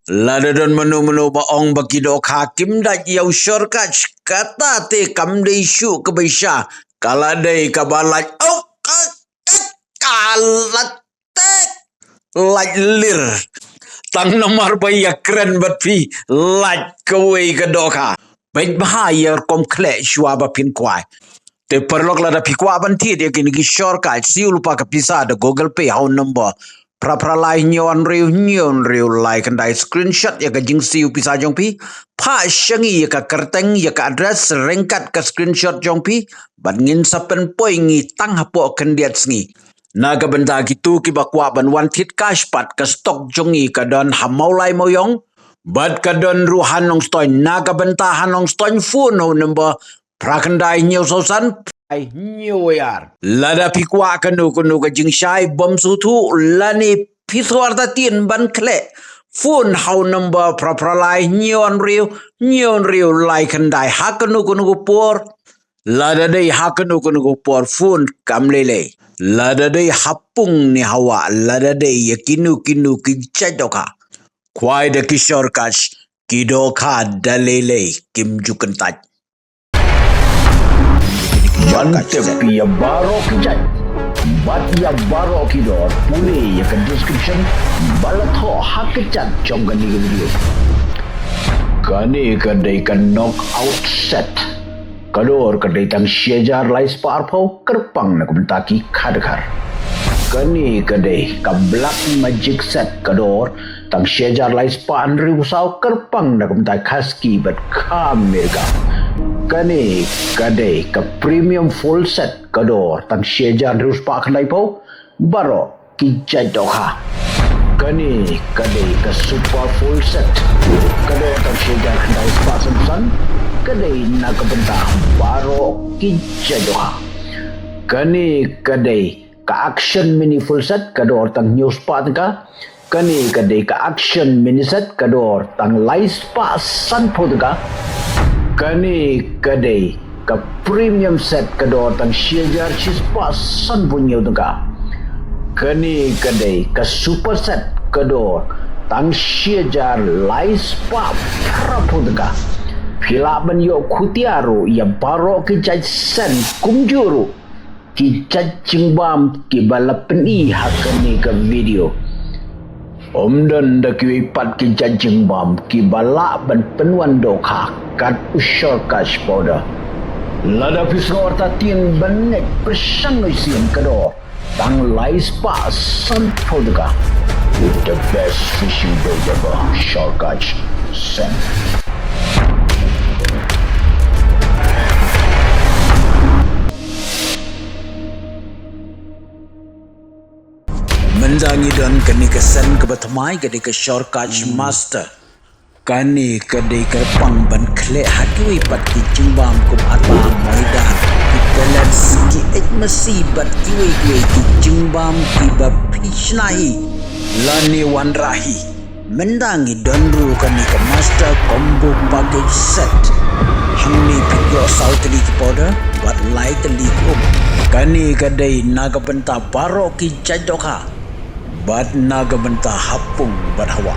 Lada don menu-menu baong bagi dok hakim dak yau syurkat kata te kam de isu ke besha kala de kabalat kalat te laj lir tang nomor baya keren bat pi laj kewe ke doka baik bahaya kom kle shwa ba pin kwai te perlok lada pi kwa ban ti de kini ki syurkat si lupa ke pisa de Google Pay hau number pra-pra-lai nyon riu like and I screenshot ya ka jingsi upi sa jong pi pa syangi ya ka kerteng ya ka address ringkat ka screenshot jong pi ban ngin sapen poi ngi tang hapo kendiat sngi naga benda gitu ki bakwa ban wan tit cash pat ka stok jongi ka don hamaulai moyong bad ka don ruhan nong stoy naga benta hanong stoy phone no number prakandai nyo sosan New Year. Lada pikwa kanu ka jingshai bom sutu lani piswarta tin ban kle. Phone how number prapralai nyon riu like and die hakanu por. Lada day hakanu por phone kamlele. Lada day hapung ni hawa lada day yakinu kichadoka. Kwai de kishor kash kidoka dalele kimjukentaj. Mantep ya baro kijat bat ya baro kidor pule ya ke description balat ho hakicat jong gani video kani kadai kan knock out set kador kadai tang syejar lais parpau kerpang nak bentaki khadkhar kani kadai ka black magic set kador tang syejar lais pan riusau kerpang nak bentai khaski bat kamerga kani kadai ka premium full set kador tang syejar rus pa khlai po baro ki jadokha kani kadai ka super full set kador tang syejar khlai pa samsan kadai na ka benta baro ki jadokha kani kadai ka action mini full set kador tang news pa ka kani kadai ka action mini set kador tang lais pa san po ka kani kadai ka premium set kador tang syejar chispa san bunyo tengka kani kadai ka super set kador tang syejar lais pa prapu tengka pila ban yo khutiaru ya baro ki jaj sen kumjuru ki cacing ki balapni hakani ka video Omdan da ki pat ki jajing bam ki bala ban penuan doka kat usyar kash powder. Lada pisor ta tin banek persang isian kado tang lais pa san powder with the best fishing bait ever shark catch send. Mendangi don kani kesan ke batamai kani ke shortcut master kani kani kerpang ban kle hakui pat ki cimbam kum ata moida ki balance ki etmasi bat kiwe ki cimbam ki bapishnai lani wanrahi mendangi don ru kani ke master combo package set hangni pigyo south league powder wat light league kani kadai naga benta baro ki jadokha bat naga benta hapung bat hawa